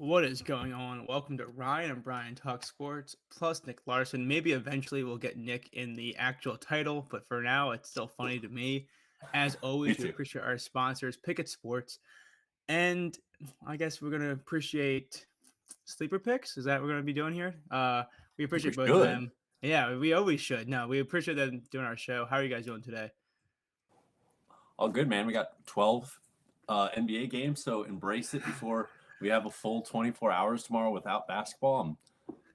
What is going on? Welcome to Ryan and Brian Talk Sports plus Niclarson. Maybe eventually we'll get Nick in the actual title, but for now, it's still funny to me. As Me always, we too. appreciate our sponsors, Pickett Sports, and I guess we're gonna appreciate sleeper picks. Is that what we're gonna be doing here? We I think we appreciate both of should. them. Yeah, we always should. No, we appreciate them doing our show. How are you guys doing today? All good, man. We got 12 NBA games, so embrace it before we have a full 24 hours tomorrow without basketball.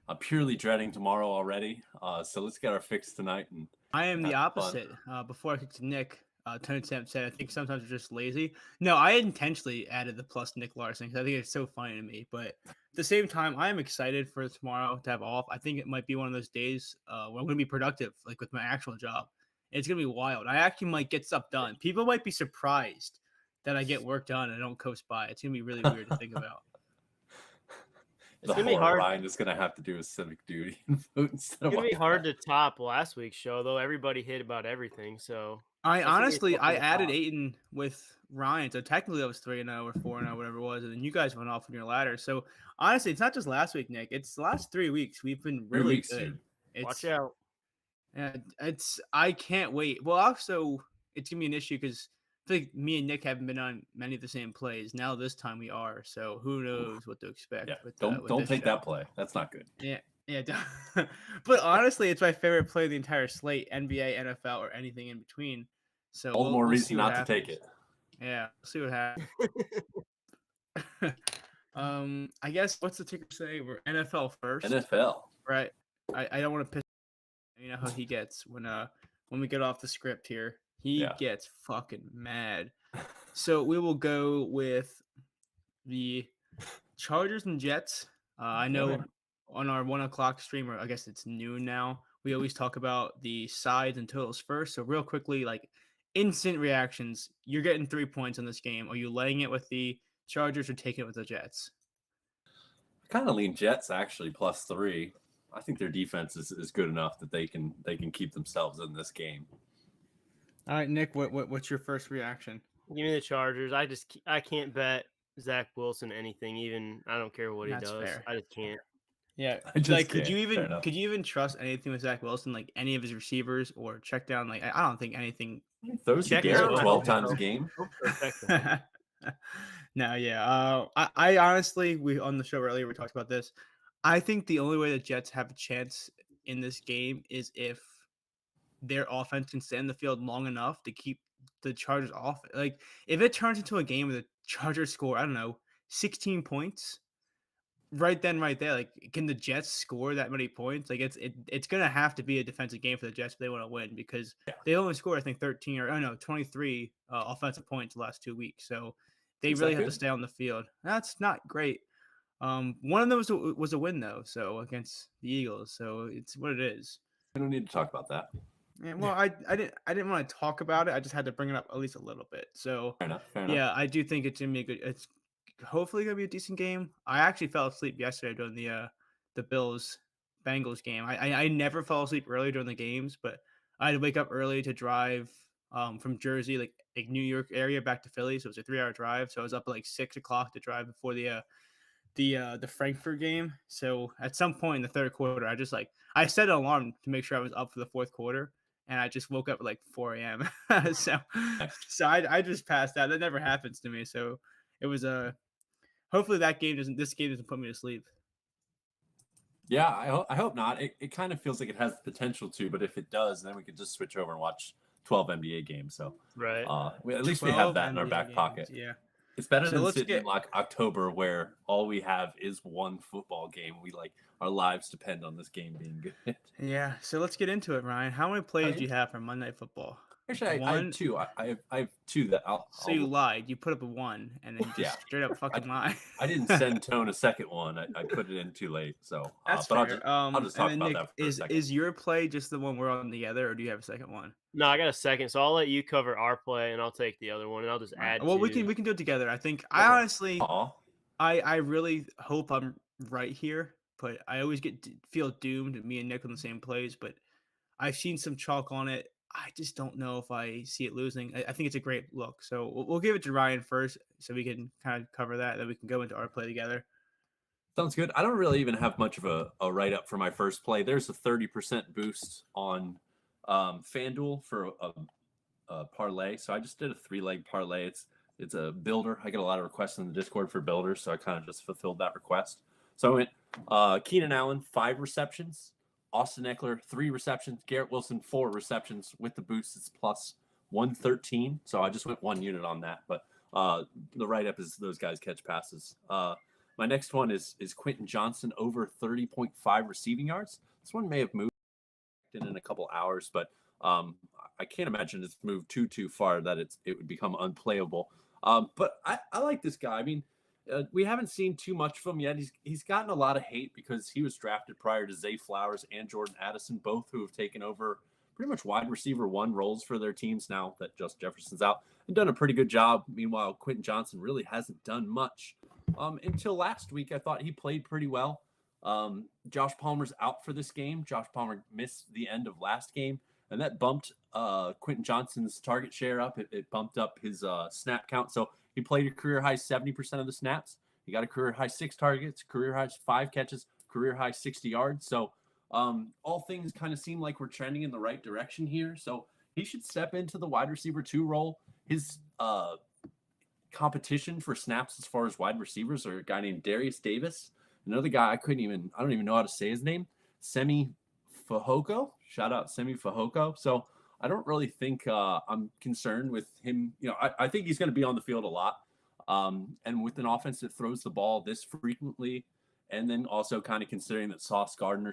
I'm purely dreading tomorrow already. So let's get our fix tonight and, I am and the have some fun. opposite. Before I kick to Nick, Tony Stamp said, I think sometimes we're just lazy. No, I intentionally added the plus Niclarson because I think it's so funny to me. But at the same time, I am excited for tomorrow to have off. I think it might be one of those days where I'm going to be productive, like with my actual job. It's going to be wild. I actually might get stuff done. People might be surprised that I get work done and I don't coast by. It's going to be really weird to think about. It's The gonna be horror hard. Ryan is going to have to do his civic duty and vote instead It's of gonna be watch hard that. to top last week's show, though. Everybody hit about everything, so I that's gonna be honestly, tough I to added top. Aiden with Ryan, so technically I was 3-0 or 4-0, whatever it was, and then you guys went off on your ladder. So honestly, it's not just last week, Nick. It's the last 3 weeks. We've been 3 really weeks, good. dude. Watch It's out. it's I can't wait. Well, also it's gonna be an issue because I think me and Nick haven't been on many of the same plays. Now this time we are, so who knows what to expect Yeah, with don't this take show. that play. That's not good. Yeah, yeah. But honestly, it's my favorite play of the entire slate: NBA, NFL, or anything in between. So All the more we'll see reason what not to take happens. it. Yeah, we'll see what happens. I guess what's the ticker say? We're NFL first, NFL. right? I don't want to piss. You know how he gets when we get off the script here. He Yeah. gets fucking mad. So we will go with the Chargers and Jets. I know Okay. on our 1 o'clock stream, or I guess it's noon now, we always talk about the sides and totals first. So real quickly, like instant reactions. You're getting 3 points in this game. Are you laying it with the Chargers or taking it with the Jets? I kind of lean Jets actually +3. I think their defense is good enough that they can keep themselves in this game. All right, Nick. What's your first reaction? Give me the Chargers. I can't bet Zach Wilson anything. Even I don't care what he That's does. fair. I just can't. Yeah, I just like can't. Fair enough. could you even trust anything with Zach Wilson? Like any of his receivers or check down? Like I don't think anything. He throws the Check Garrett down. I 12 hope times a so. game. Hope so. Check down. No, yeah. I honestly, we on the show earlier we talked about this. I think the only way the Jets have a chance in this game is if their offense can stay in the field long enough to keep the Chargers off. Like if it turns into a game where the Chargers score, I don't know, 16 points, right then, right there. Like, can the Jets score that many points? Like, it's gonna have to be a defensive game for the Jets if they want to win because Yeah, they only scored, I think, 13 or 23 offensive points the last 2 weeks. So they is really that have to good? stay on the field. That's not great. One of them was a win though, so against the Eagles. So it's what it is. We don't need to talk about that. Yeah, well, I didn't want to talk about it. I just had to bring it up at least a little bit. So Fair enough. Fair enough. yeah, I do think it's gonna be a good. It's hopefully gonna be a decent game. I actually fell asleep yesterday during the Bills Bengals game. I never fall asleep early during the games, but I had to wake up early to drive from Jersey, like New York area, back to Philly. So it was a 3 hour drive. So I was up at like 6 o'clock to drive before the Frankfurt game. So at some point in the third quarter, I set an alarm to make sure I was up for the fourth quarter, and I just woke up at like 4 a.m. so Nice. so I just passed out. That never happens to me. So it was a hopefully this game doesn't put me to sleep. Yeah, I hope not. It kind of feels like it has the potential to, but if it does, then we could just switch over and watch 12 NBA games. So Right. at least we have 12 that in our NBA back games, pocket. yeah. It's better So than let's sitting in get like October where all we have is one football game. We like our lives depend on this game being good. yeah. So let's get into it, Ryan. How many plays do you have for Monday Night Football? Actually, I have One. two. I have two that So you lied. You put up a one, and then you yeah. just straight up fucking lie. I didn't send Tone a second one. I put it in too late. So, That's but fair. I'll just And talk then about Nick, that for a is second. is your play just the one we're on together, or do you have a second one? No, I got a second, so I'll let you cover our play, and I'll take the other one, and I'll just All right. add Well, to. we can do it together. I think I Okay. honestly, Aw. I really hope I'm right here, but I always feel doomed. Me and Nick on the same plays, but I've seen some chalk on it. I just don't know if I see it losing. I think it's a great look. So we'll give it to Ryan first so we can kind of cover that. Then we can go into our play together. Sounds good. I don't really even have much of a write up for my first play. There's a 30% boost on FanDuel for a parlay. So I just did a 3-leg parlay. It's a builder. I get a lot of requests in the Discord for builders, so I kind of just fulfilled that request. So I went Keenan Allen 5 receptions, Austin Eckler 3 receptions, Garrett Wilson 4 receptions. With the boost, it's plus 113. So I just went 1 unit on that. But the write up is those guys catch passes. My next one is Quentin Johnson over 30.5 receiving yards. This one may have moved in a couple hours, but I can't imagine it's moved too far that it would become unplayable. But I like this guy. I mean, we haven't seen too much of him yet. He's gotten a lot of hate because he was drafted prior to Zay Flowers and Jordan Addison, both who have taken over pretty much wide receiver 1 roles for their teams now that Justin Jefferson's out, and done a pretty good job. Meanwhile, Quentin Johnson really hasn't done much. Until last week, I thought he played pretty well. Josh Palmer's out for this game. Josh Palmer missed the end of last game, and that bumped Quentin Johnson's target share up. It bumped up his snap count. So he played a career high 70% of the snaps. He got a career high 6 targets, career high 5 catches, career high 60 yards. So all things kind of seem like we're trending in the right direction here. So he should step into the wide receiver 2 role. His competition for snaps as far as wide receivers are a guy named Darius Davis. Another guy I don't even know how to say his name, Semi Fehoko. Shout out Semi Fehoko. So I don't really think I'm concerned with him. I think he's going to be on the field a lot. And with an offense that throws the ball this frequently, and then also kind of considering that Sauce Gardner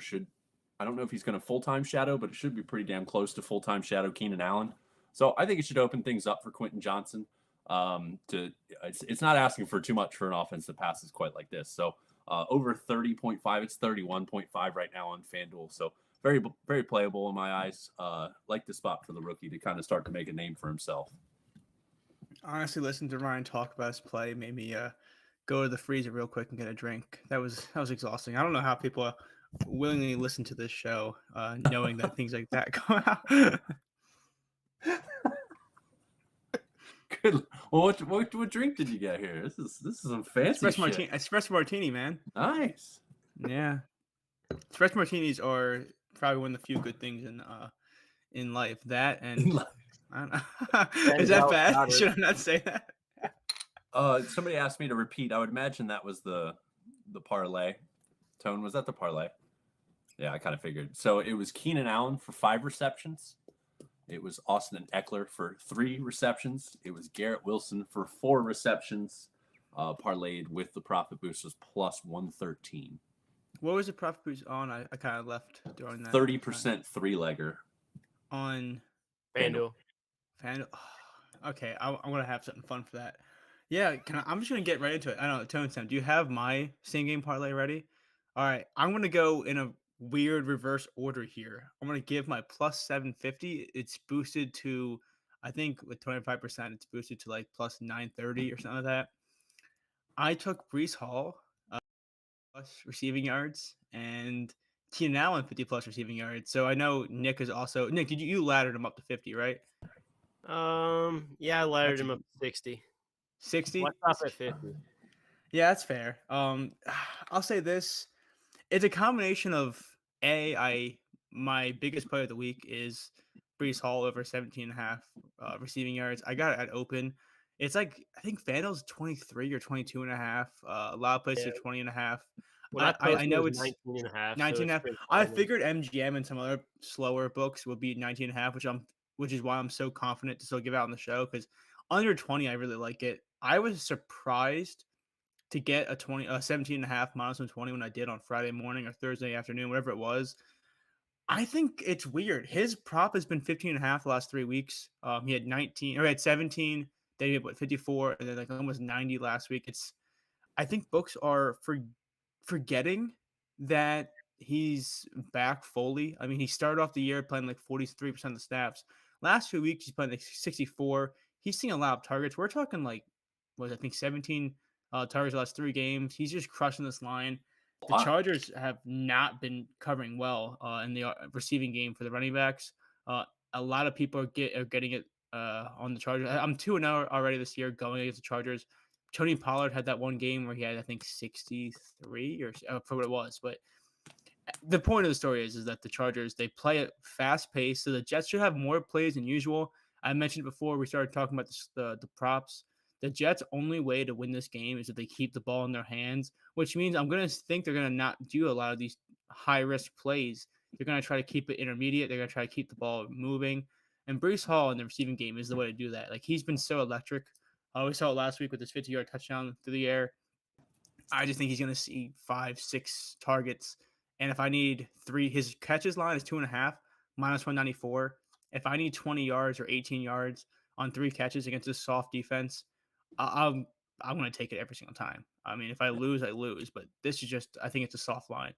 I don't know if he's going to full-time shadow, but it should be pretty damn close to full-time shadow Keenan Allen. So I think it should open things up for Quentin Johnson. It's not asking for too much for an offense that passes quite like this. So over 30.5, it's 31.5 right now on FanDuel. So very, very playable in my eyes. Like the spot for the rookie to kind of start to make a name for himself. Honestly, listening to Ryan talk about his play made me go to the freezer real quick and get a drink. That was exhausting. I don't know how people willingly listen to this show, knowing that things like that go out. Good. Well, what drink did you get here? This is some fancy shit. Espresso martini, man. Nice. Yeah, espresso martinis are probably one of the few good things in life. That and I don't know. Is that bad? Should I not say that? Somebody asked me to repeat. I would imagine that was the parlay. Tone, was that the parlay? Yeah, I kind of figured. So it was Keenan Allen for 5 receptions. It was Austin Eckler for 3 receptions. It was Garrett Wilson for 4 receptions. Parlayed with the profit boost was plus 113. What was the profit boost on? I kind of left during that. 30% 3-legger on FanDuel. Okay, I'm gonna have something fun for that. Yeah, I'm just gonna get right into it. I don't know, Tone Sam, do you have my same game parlay ready? All right, I'm gonna go in a weird reverse order here. I'm gonna give my plus 750. It's boosted to, I think with 25%, it's boosted to like plus 930 or something like that. I took Brees Hall plus receiving yards and Keenan Allen 50 plus receiving yards. So I know Nick is also Nick. Did you laddered him up to 50, right? Yeah, I laddered him up to 60. 60? What's up at 50? Yeah, that's fair. I'll say this. It's a combination of my biggest play of the week is Brees Hall over 17.5 receiving yards. I got it at open. It's like I think FanDuel's 23 or 22.5. A lot of places are 20.5. I know it's 19.5. 19.5. I figured MGM and some other slower books would be 19.5, which is why I'm so confident to still give out on the show, because under 20, I really like it. I was surprised to get a 17.5 minus 120 when I did on Friday morning or Thursday afternoon, whatever it was. I think it's weird. His prop has been 15.5 the last 3 weeks. He had 19 or he had 17, then he had 54, and then like almost 90 last week. I think books are forgetting that he's back fully. I mean, he started off the year playing like 43% of the snaps. Last 2 weeks, he's playing like 64. He's seeing a lot of targets. We're talking like, I think 17 targets the last 3 games. He's just crushing this line. The Chargers have not been covering well in the receiving game for the running backs. A lot of people are getting it on the Chargers. I'm 2-0 already this year going against the Chargers. Tony Pollard had that one game where he had, I think, 63 or for what it was. But the point of the story is that the Chargers, they play it fast paced, so the Jets should have more plays than usual. I mentioned before we started talking about the props. The Jets' only way to win this game is if they keep the ball in their hands, which means I'm gonna think they're gonna not do a lot of these high risk plays. They're gonna try to keep it intermediate. They're gonna try to keep the ball moving. And Brees Hall in the receiving game is the way to do that. Like he's been so electric. We saw it last week with his 50-yard touchdown through the air. I just think he's going to see 5, 6 targets. And if I need 3, his catches line is 2.5 minus 194. If I need 20 yards or 18 yards on 3 catches against this soft defense, I'm going to take it every single time. I mean, if I lose, I lose. But this is just, I think it's a soft line.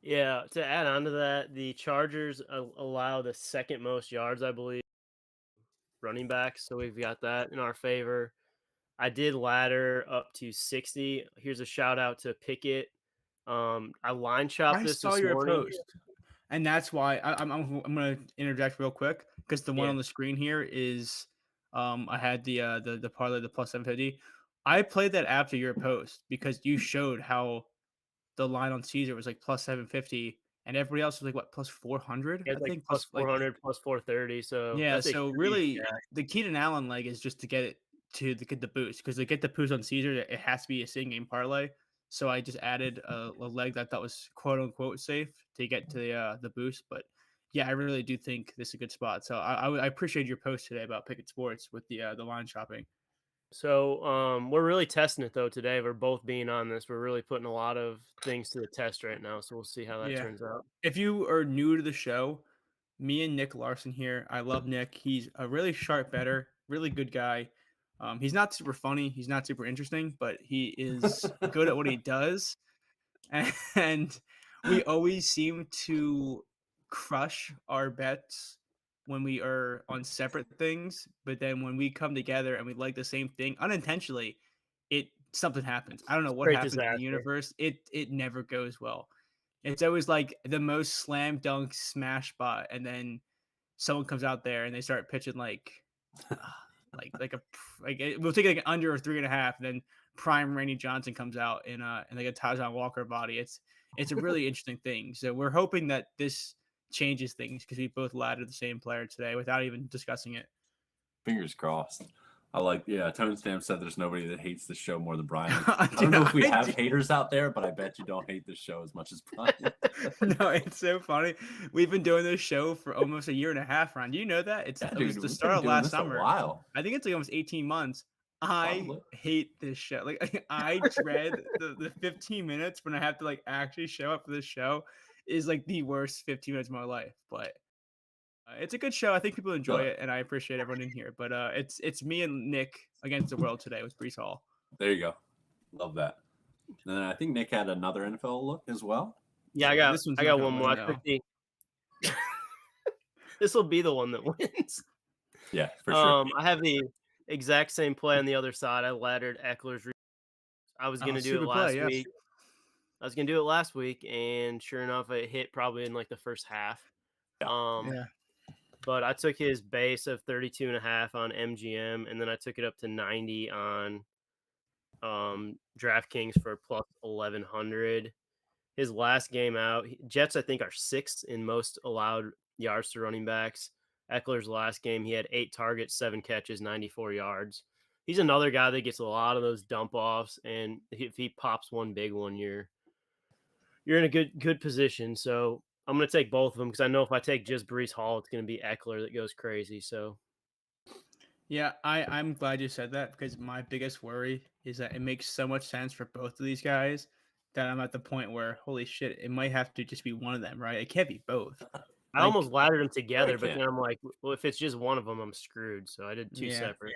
Yeah, to add on to that, the Chargers allow the second most yards, I believe, running backs. So we've got that in our favor. I did ladder up to 60. Here's a shout out to Pickett. I line chopped I this saw this your morning. post. And that's why I'm going to interject real quick because the one Yeah. on the screen here is I had the parlay, the plus 750. I played that after your post because you showed how the line on Caesar was like plus 750 and everybody else was like what plus 400, He has I like think plus plus like 400, plus 430. So yeah. that's a So huge really, gap. the Keenan Allen leg is just to get it get the boost because to get the boost on Caesar, it has to be a same game parlay. So I just added a leg that I thought was quote unquote safe to get to the boost. But yeah, I really do think this is a good spot. So I appreciate your post today about Pickett Sports with the line shopping. So we're really testing it though today. We're both being on this. We're really putting a lot of things to the test right now. So we'll see how that Yeah. turns out. If you are new to the show, me and Niclarson here. I love Nick. He's a really sharp better, really good guy. He's not super funny. He's not super interesting, but he is good at what he does. And we always seem to crush our bets when we are on separate things. But then when we come together and we like the same thing unintentionally, something happens. I don't know what Great happens in the disaster. universe. It never goes well. It's always like the most slam dunk smash spot, and then someone comes out there and they start pitching we'll take like under or 3.5, and then prime Randy Johnson comes out in like a Tajon Walker body. It's a really interesting thing. So we're hoping that this changes things because we both laddered the same player today without even discussing it. Fingers crossed. Tone Stamp said there's nobody that hates the show more than Brian. I I don't know if we I have do. haters out there, but I bet you don't hate this show as much as Brian. No, it's so funny. We've been doing this show for almost a year and a half, Ron. Do you know that? Yeah, It was dude, the we've start been of doing last this a summer. while. I think it's like almost 18 months. I Probably. hate this show. Like I dread the 15 minutes when I have to like actually show up for this show is like the worst 15 minutes of my life. But it's a good show. I think people enjoy Good. it, and I appreciate everyone in here. But it's me and Nick against the world today with Brees Hall. There you go. Love that. And then I think Nick had another NFL look as well. Yeah, This one's I not got gonna one more. win, I though. took the This will be the one that wins. Yeah, for sure. I have the exact same play on the other side. I laddered Eckler's. I was gonna do it Stupid play, last yes. week. I was gonna do it last week, and sure enough, it hit probably in like the first half. Yeah. Yeah. But I took his base of 32.5 on MGM, and then I took it up to 90 on DraftKings for plus 1100. His last game out, Jets I think are sixth in most allowed yards to running backs. Eckler's last game, he had 8 targets, 7 catches, 94 yards. He's another guy that gets a lot of those dump offs, and if he pops one big one, you're in a good position. So I'm going to take both of them because I know if I take just Brees Hall, it's going to be Eckler that goes crazy. So Yeah, I'm glad you said that because my biggest worry is that it makes so much sense for both of these guys that I'm at the point where holy shit, it might have to just be one of them, right? It can't be both. I Like, almost laddered them together, but can't. then I'm like, well, if it's just one of them, I'm screwed. So I did 2 yeah. separate.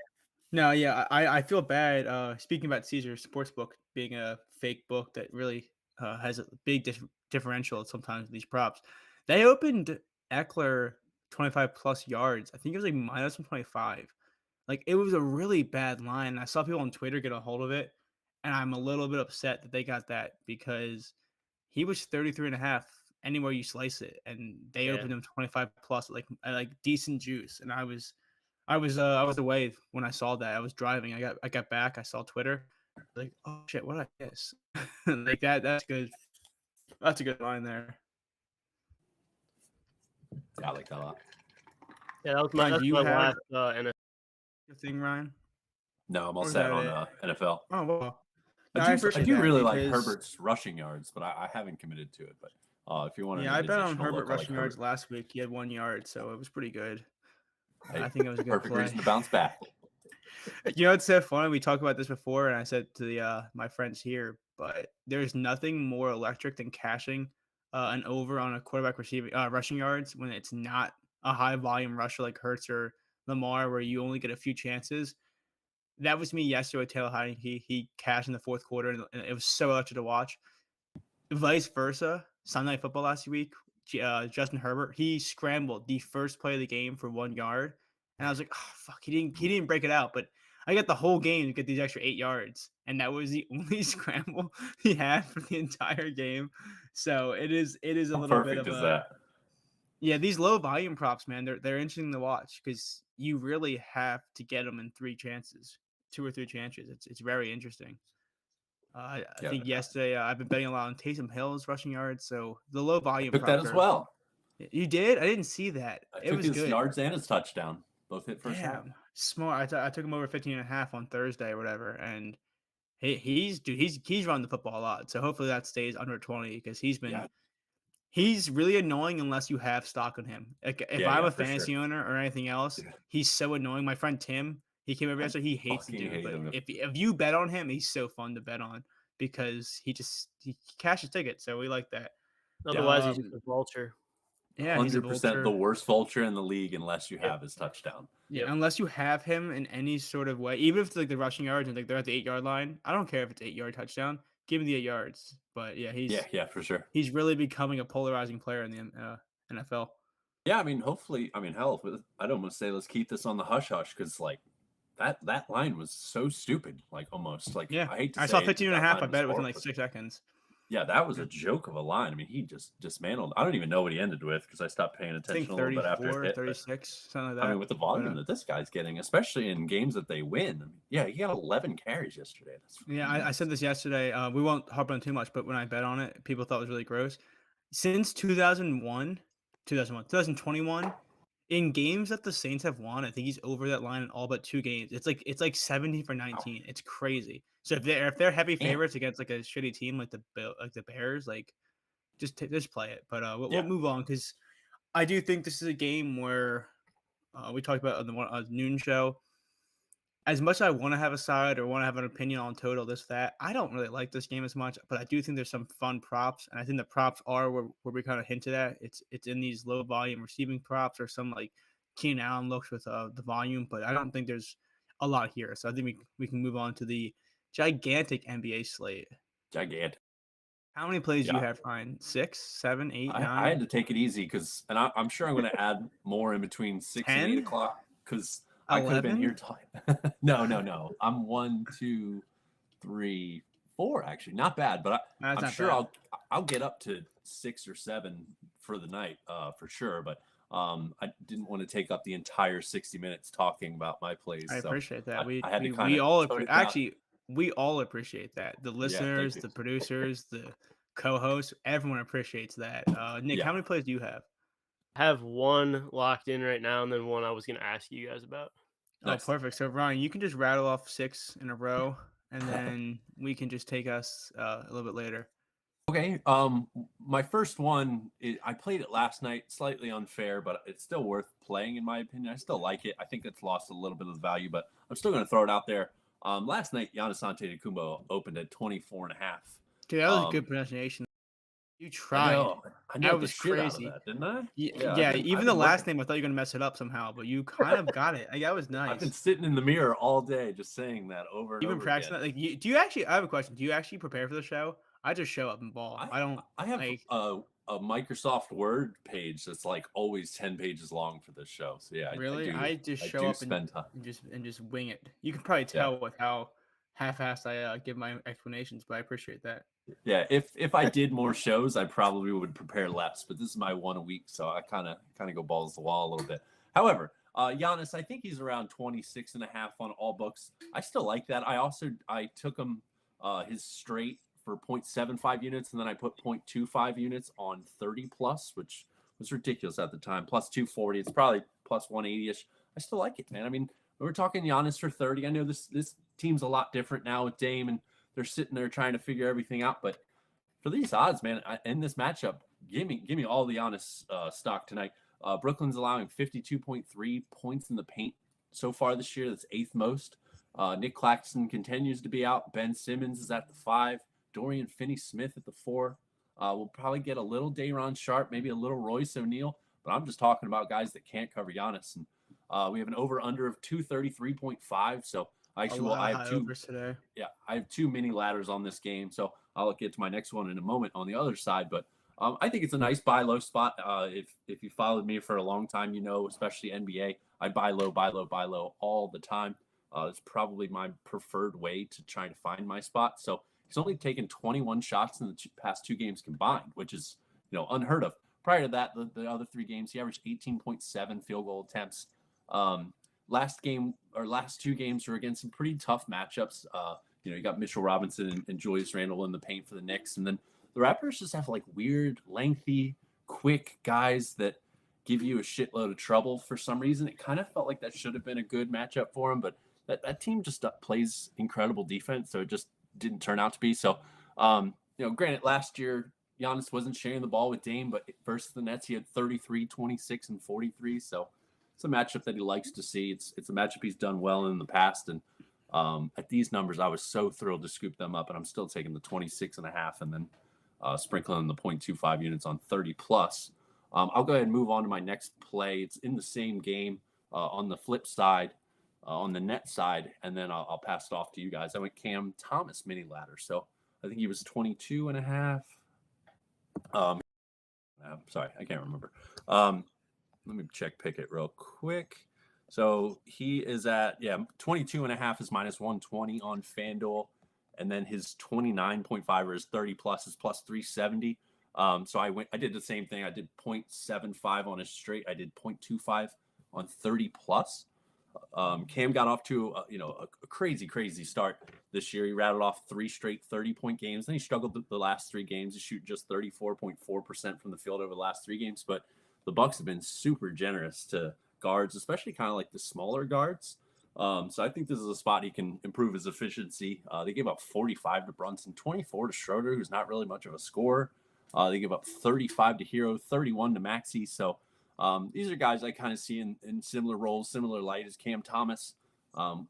No, yeah, I feel bad. Speaking about Caesar Sportsbook being a fake book that really has a big differential sometimes with these props. They opened Eckler 25 plus yards. I think it was like minus 125. Like it was a really bad line. I saw people on Twitter get a hold of it, and I'm a little bit upset that they got that because he was 33.5 anywhere you slice it, and they Yeah. opened him 25 plus like decent juice, and I was I was away when I saw that. I was driving. I got back. I saw Twitter. Like, oh shit, what did I miss? Like that's good. That's a good line there. Yeah, I like that a lot. Yeah, Ryan, do that's you my have last NFL. a thing, Ryan? No, I'm all Or is set that on it? NFL. Oh well. I No, I do I appreciate do that really like because Herbert's rushing yards, but I haven't committed to it. But if you want yeah, an I bet on additional Herbert look, I like rushing yards Herbert. last week. He had 1 yard, so it was pretty good. Hey, I think it was a good perfect reason play. to bounce back. You know, it's so funny. We talked about this before, and I said to the my friends here, but there's nothing more electric than cashing an over on a quarterback receiving rushing yards when it's not a high volume rusher like Hurts or Lamar, where you only get a few chances. That was me yesterday with Taylor Heineke. He cashed in the fourth quarter, and it was so electric to watch. Vice versa, Sunday Night Football last week, Justin Herbert, he scrambled the first play of the game for 1 yard, and I was like, "Oh fuck, he didn't break it out." But I got the whole game to get these extra 8 yards, and that was the only scramble he had for the entire game. So it is a How little bit perfect of is a that? yeah. These low volume props, man, they're interesting to watch because you really have to get them in 3 chances, 2 or 3 chances. It's very interesting. I Yeah, think yesterday I've been betting a lot on Taysom Hill's rushing yards, so the low I volume took that props as are. well. You did? I didn't see that. I It took was his good. yards and his touchdown. Both hit first half. Damn, smart. I took him over 15.5 on Thursday or whatever, and he's run the football a lot. So hopefully that stays under 20 because Yeah, he's really annoying unless you have stock on him. Like if yeah, I'm yeah, a for sure. fantasy owner or anything else, Dude, he's so annoying. My friend Tim, he came over I yesterday. He hates the fucking dude, hate but him. if you bet on him, he's so fun to bet on because he cashes tickets. So we like that. Yeah, Otherwise, he's just a vulture. Yeah, he's a 100% the vulture. worst vulture in the league unless you Yep. have his touchdown. Yeah, Yep. unless you have him in any sort of way, even if it's like the rushing yards and like they're at the 8 yard line, I don't care if it's 8 yard touchdown. Give me the 8 yards. But yeah, Yeah, yeah, for sure. he's really becoming a polarizing player in the NFL. Yeah, I mean, hopefully, I mean, hell, I'd almost say let's keep this on the hush hush because like that line was so stupid. Like almost like Yeah, I hate to I saw say 15 and a that half. I line was bet it within horrible, like but 6 seconds. yeah, that was Yeah. a joke of a line. I mean, he just dismantled. I don't even know what he ended with because I stopped paying I think attention a little bit after it 34, hit. But 36, something like I mean, that. with the But volume that this guy's getting, especially in games that they win, I mean, yeah, he got 11 carries yesterday. That's yeah, fucking I nuts. said this yesterday. We won't harp on too much, but when I bet on it, people thought it was really gross. Since 2021, in games that the Saints have won, I think he's over that line in all but 2 games. It's like 70 for Wow. 19. It's crazy. So if they're heavy Damn. favorites against like a shitty team like the Bears, like just play it. But we'll Yeah. move on because I do think this is a game where we talked about on the noon show. As much as I want to have a side or want to have an opinion on total, this, that, I don't really like this game as much, but I do think there's some fun props. And I think the props are where we kind of hinted at. It's in these low volume receiving props or some like Keenan Allen looks with the volume, but I don't think there's a lot here. So I think we can move on to the gigantic NBA slate. Gigantic. How many plays do you Yeah. have, Ryan? 6, 7, 8, I had 9, to take it easy because, and I'm sure I'm going to add more in between 6 and 8 10, o'clock because I could have been 11? here talking. No. I'm 1, 2, 3, 4 actually, not bad, but That's I'm not sure bad. I'll get up to 6 or 7 for the night, for sure. But I didn't want to take up the entire 60 minutes talking about my plays, I so appreciate that. I had to kind We of all tone it down. actually we all appreciate that. The Yeah, thank listeners, you. the producers, the co-hosts, everyone appreciates that. Nick, Yeah. how many plays do you have? I have one locked in right now, and then one I was going to ask you guys about. Oh, Nice. perfect. So Ryan, you can just rattle off 6 in a row, and then we can just take us a little bit later. Okay. My first one, I played it last night. Slightly unfair, but it's still worth playing in my opinion. I still like it. I think it's lost a little bit of the value, but I'm still going to throw it out there. Last night, Giannis Antetokounmpo opened at 24.5. Dude, that was a good Um, pronunciation. You I tried. know. I That nailed the was shit out of crazy. that, didn't I? Yeah, Yeah, I've even the been last working. name, I thought you were gonna mess it up somehow, but you kind of got it. Like, that was I've been nice. sitting in the mirror all day just saying that over and You've been over practicing again. that. Like, do you actually? I have a question. Do you actually prepare for the show? I just show up and ball. I I don't I have like. a Microsoft Word page that's like always 10 pages long for this show. So yeah, Really, I just I show do up and spend time. just wing it. You can probably Yeah. tell with how half-assed I give my explanations, but I appreciate that. Yeah, if I did more shows, I probably would prepare less. But this is my one a week, so I kind of go balls to the wall a little bit. However, Giannis, I think he's around 26.5 on all books. I still like that. I took him his straight for 0.75 units, and then I put 0.25 units on 30 plus, which was ridiculous at the time. Plus 240. It's probably plus 180ish. I still like it, man. I mean, we're talking Giannis for 30. I know this team's a lot different now with Dame, and they're sitting there trying to figure everything out. But for these odds, man, in this matchup, give me all the Giannis stock tonight. Brooklyn's allowing 52.3 points in the paint so far this year. That's 8th most. Niclarson continues to be out. Ben Simmons is at the 5. Dorian Finney-Smith at the 4. We'll probably get a little Day'Ron Sharpe, maybe a little Royce O'Neal, but I'm just talking about guys that can't cover Giannis. And we have an over/under of 233.5. So actually, well, I have two today. Yeah, I have 2 mini ladders on this game. So I'll get to my next one in a moment on the other side, but I think it's a nice buy low spot. If you followed me for a long time, especially NBA, I buy low all the time. It's probably my preferred way to try to find my spot. So he's only taken 21 shots in the past 2 games combined, which is unheard of. Prior to that, the other 3 games, he averaged 18.7 field goal attempts. Last 2 games were against some pretty tough matchups. You got Mitchell Robinson and Julius Randle in the paint for the Knicks, and then the Raptors just have like weird, lengthy, quick guys that give you a shitload of trouble for some reason. It kind of felt like that should have been a good matchup for him, but that team just plays incredible defense, so it just didn't turn out to be. So, granted, last year Giannis wasn't sharing the ball with Dame, but versus the Nets, he had 33, 26, and 43. So it's a matchup that he likes to see. It's a matchup he's done well in the past, and at these numbers, I was so thrilled to scoop them up, and I'm still taking the 26.5 and then sprinkling the 0.25 units on 30 plus. I'll go ahead and move on to my next play. It's in the same game on the flip side, on the net side, and then I'll pass it off to you guys. I went Cam Thomas mini ladder. So I think he was 22.5. Sorry, I can't remember. Let me check Pickett real quick. So he is at 22.5 is minus 120 on FanDuel. And then his 29.5 or his 30 plus is plus 370. So I did the same thing. I did 0.75 on his straight. I did 0.25 on 30 plus. Cam got off to a crazy start this year. He rattled off 3 straight 30-point games. Then he struggled the last 3 games to shoot just 34.4% from the field over the last 3 games. But the Bucks have been super generous to guards, especially kind of like the smaller guards. So I think this is a spot he can improve his efficiency. They gave up 45 to Brunson, 24 to Schroeder, who's not really much of a scorer. They give up 35 to Hero, 31 to Maxey. So these are guys I kind of see in similar roles, similar light as Cam Thomas.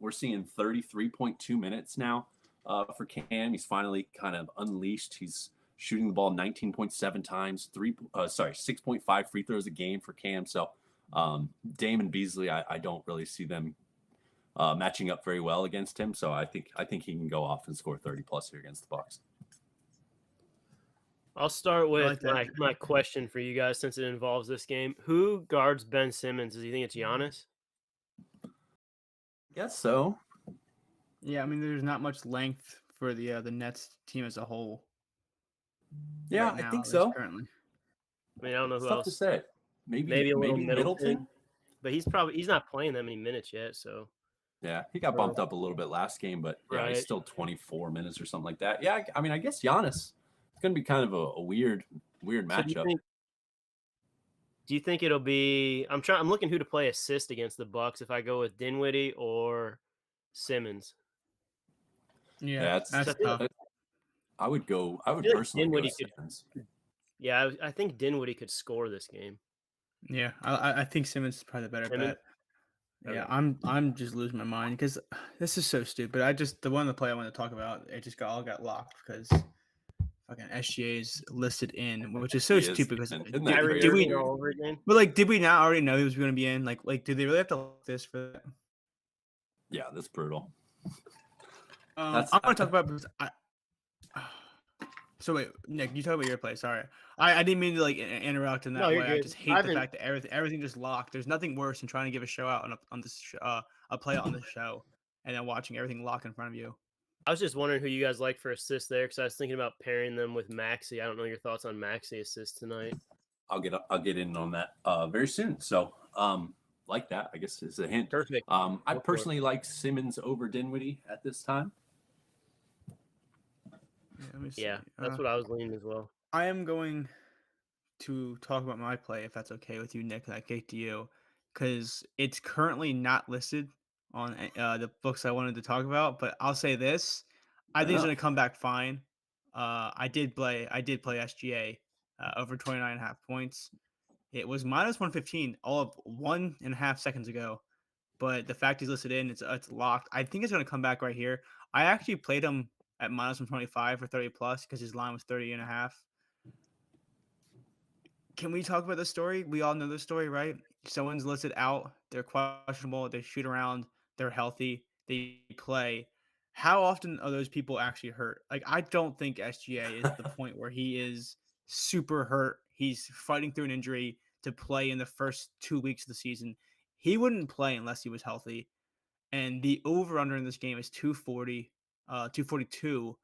We're seeing 33.2 minutes now for Cam. He's finally kind of unleashed. He's shooting the ball 19.7 times, 6.5 free throws a game for Cam. So Dame and Beasley, I don't really see them matching up very well against him. So I think he can go off and score 30 plus here against the Bucks. I'll start with my question for you guys since it involves this game. Who guards Ben Simmons? Do you think it's Giannis? Guess so. Yeah, I mean, there's not much length for the Nets team as a whole. Yeah, right now, I think so. Currently, I mean, I don't know who Tough else. to say. Maybe a little Middleton, but he's not playing that many minutes yet. So yeah, he got bumped up a little bit last game, but yeah, right. He's still 24 minutes or something like that. Yeah, I mean, I guess Giannis. It's going to be kind of a weird matchup. Do you think it'll be? I'm looking who to play assist against the Bucks. If I go with Dinwiddie or Simmons. Yeah, that's tough. I would personally Dinwiddie go Simmons. Yeah, I think Dinwiddie could score this game. Yeah, I think Simmons is probably the better bet. Okay. Yeah, I'm just losing my mind because this is so stupid. The one of the play I want to talk about, it just got locked because fucking SGA is listed in, which is so stupid because did we all over again? But did we not already know he was going to be in? Like did they really have to look this for that? Yeah, that's brutal. I'm going to talk about because So wait, Nick, you talk about your play. Sorry, I didn't mean to interrupt in that way. I just hate the fact that everything just locked. There's nothing worse than trying to give a show out on this a play on the show and then watching everything lock in front of you. I was just wondering who you guys like for assists there because I was thinking about pairing them with Maxey. I don't know your thoughts on Maxey assists tonight. I'll get in on that very soon. So like that, I guess, is a hint. Perfect. I Go for it. personally like Simmons over Dinwiddie at this time. Yeah, let me see. Yeah, that's what I was leaning as well. I am going to talk about my play, if that's okay with you, Nick, that I kicked to you, because it's currently not listed on the books I wanted to talk about. But I'll say this: I Fair think it's going enough. to come back fine. I did play SGA over 29.5 points. It was minus 115 all of 1.5 seconds ago. But the fact he's listed in, it's locked. I think it's going to come back right here. I actually played him at minus 125 for 30 plus because his line was 30.5. Can we talk about the story? We all know the story, right? Someone's listed out. They're questionable. They shoot around. They're healthy. They play. How often are those people actually hurt? Like, I don't think SGA is at the point where he is super hurt. He's fighting through an injury to play in the first 2 weeks of the season. He wouldn't play unless he was healthy. And the over under in this game is 240, 242.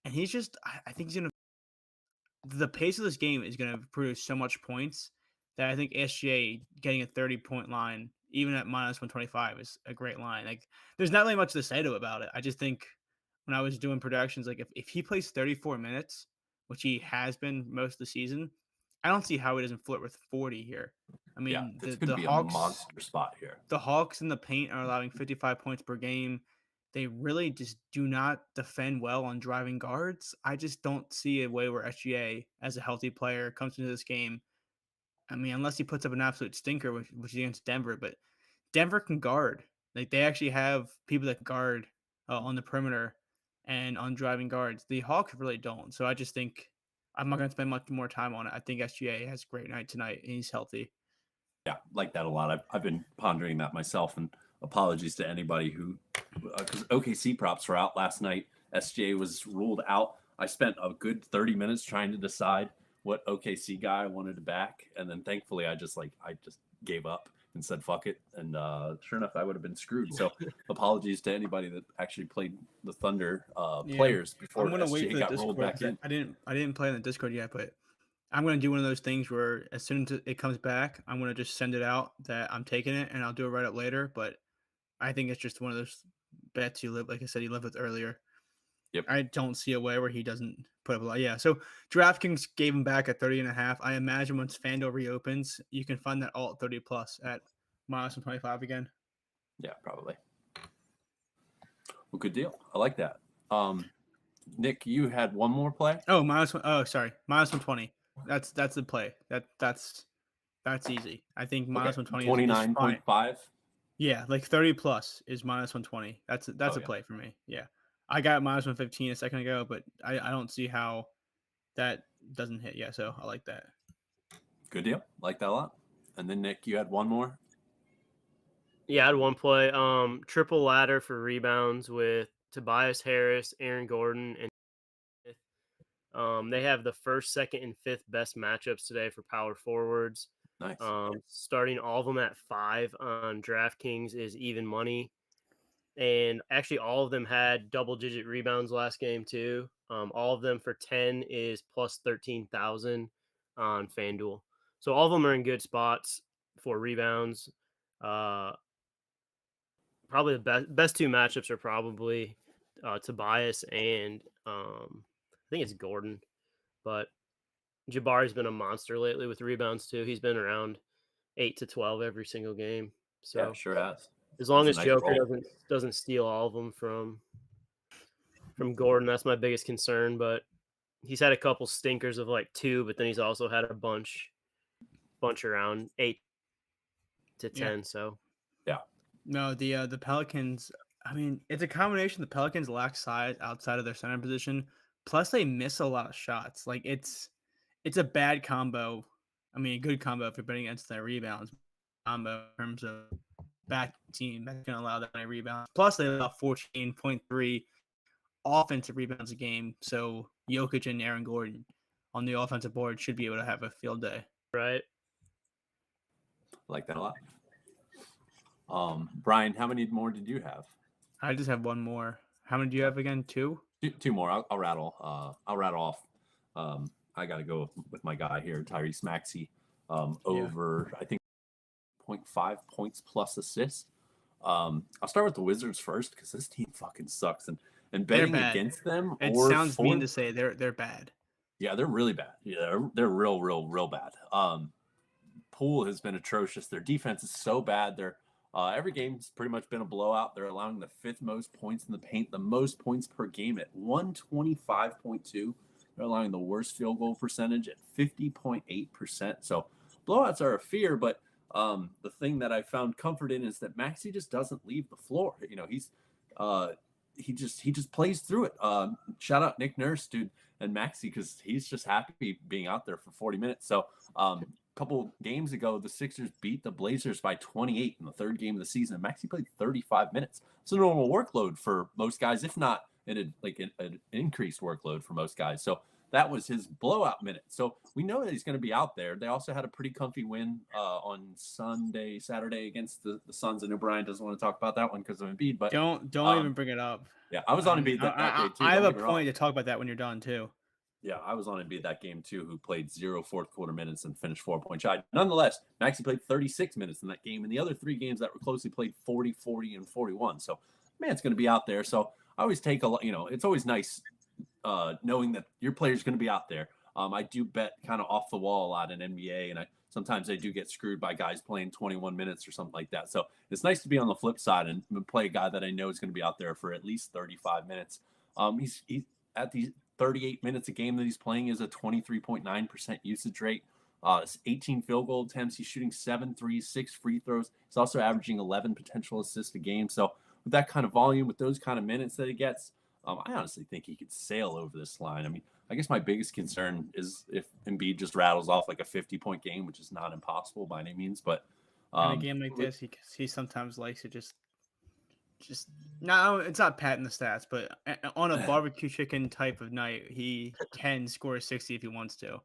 And he's just, I think he's going to the pace of this game is going to produce so much points that I think SGA getting a 30-point line, even at minus 125, is a great line. Like, there's not really much to say to about it. I just think when I was doing productions, like, if he plays 34 minutes, which he has been most of the season, I don't see how he doesn't flirt with 40 here. I Yeah, mean, this could be a monster spot here. The Hawks in the paint are allowing 55 points per game. They really just do not defend well on driving guards. I just don't see a way where SGA, as a healthy player, comes into this game. I mean, unless he puts up an absolute stinker, which is against Denver, but Denver can guard. Like, they actually have people that guard on the perimeter and on driving guards. The Hawks really don't. So I just think I'm not going to spend much more time on it. I think SGA has a great night tonight, and he's healthy. Yeah, like that a lot. I've been pondering that myself, and apologies to anybody who, because OKC props were out last night. SGA was ruled out. I spent a good 30 minutes trying to decide what OKC guy I wanted to back, and then thankfully I just gave up and said fuck it. And sure enough, I would have been screwed. So apologies to anybody that actually played the Thunder Yeah. players before I'm gonna wait SGA for the got rolled Discord back 'cause in. I didn't play in the Discord yet, but I'm gonna do one of those things where as soon as it comes back, I'm gonna just send it out that I'm taking it, and I'll do a write up later. But I think it's just one of those bets you live, like I said, you lived with earlier. Yep. I don't see a way where he doesn't put up a lot. Yeah. So DraftKings gave him back at 30.5. I imagine once FanDuel reopens, you can find that all at 30 plus at minus 125 again. Yeah, probably. Well, good deal. I like that. Nick, you had one more play? Oh, minus one. Oh, sorry, minus 120. That's the play. That's easy. I think minus Okay. 120 is fine. 29.5. Yeah, like 30 plus is minus 120. That's Oh, a yeah. play for me. Yeah. I got minus 115 a second ago, but I don't see how that doesn't hit. Yeah, so I like that. Good deal. Like that a lot. And then Nick, you had one more? Yeah, I had one play. Triple ladder for rebounds with Tobias Harris, Aaron Gordon, and they have the first, second, and fifth best matchups today for power forwards. Nice. Starting all of them at 5 on DraftKings is even money. And actually, all of them had double-digit rebounds last game too. All of them for 10 is plus 13,000 on FanDuel. So all of them are in good spots for rebounds. Probably the best two matchups are probably Tobias and I think it's Gordon, but Jabari's been a monster lately with rebounds too. He's been around 8 to 12 every single game. So Yeah, sure has. as long That's as a nice Joker roll. doesn't steal all of them from Gordon, that's my biggest concern. But he's had a couple stinkers of like 2, but then he's also had a bunch around 8 to Yeah. 10. So Yeah. No, the Pelicans, I mean, it's a combination. The Pelicans lack size outside of their center position, plus they miss a lot of shots. Like, it's a bad combo. I mean, a good combo if you're betting against their rebounds. Combo in terms of back team that's going to allow that many rebounds. Plus, they allow 14.3 offensive rebounds a game. So Jokic and Aaron Gordon on the offensive board should be able to have a field day. right. Like that a lot. Brian, how many more did you have? I just have one more. How many do you have again? 2? Two more. I'll rattle. I'll rattle off. I got to go with my guy here, Tyrese Maxey. Over, I think, 8.5 points plus assists. I'll start with the Wizards first because this team fucking sucks. And They're betting bad. against them It or sounds mean for to say they're bad. yeah, they're really bad. Yeah, they're real bad. Poole has been atrocious. Their defense is so bad. Every game's pretty much been a blowout. They're allowing the 5th most points in the paint, the most points per game at 125.2. They're allowing the worst field goal percentage at 50.8%. So blowouts are a fear, but the thing that I found comfort in is that Maxey just doesn't leave the floor. You know, uh, he just plays through it. Shout out Nick Nurse, dude, and Maxey because he's just happy being out there for 40 minutes. So couple games ago, the Sixers beat the Blazers by 28 in the 3rd game of the season. Maxey played 35 minutes. It's a normal workload for most guys, if not an increased workload for most guys. So that was his blowout minute. So we know that he's going to be out there. They also had a pretty comfy win on Saturday against the Suns. I know Brian doesn't want to talk about that one because of Embiid, but Don't even bring it up. yeah, I was on Embiid that day too. I have a Don't get me wrong. point to talk about that when you're done too. Yeah, I was on Embiid that game too, who played 0 fourth quarter minutes and finished 4-point shy. Nonetheless, Maxey played 36 minutes in that game, and the other 3 games that were closely played 40, 40, and 41. So, man, it's going to be out there. So I always take a lot. You know, it's always nice knowing that your player's going to be out there. I do bet kind of off the wall a lot in NBA, and sometimes I do get screwed by guys playing 21 minutes or something like that. So it's nice to be on the flip side and play a guy that I know is going to be out there for at least 35 minutes. He's at these 38 minutes a game that he's playing is a 23.9% usage rate. 18 field goal attempts. He's shooting 7 threes, 6 free throws. He's also averaging 11 potential assists a game. So with that kind of volume, with those kind of minutes that he gets, I honestly think he could sail over this line. I mean, I guess my biggest concern is if Embiid just rattles off like a 50-point game, which is not impossible by any means. But in a game like this, he sometimes likes to just no, it's not patting the stats, but on a barbecue chicken type of night, he can score 60 if he wants to.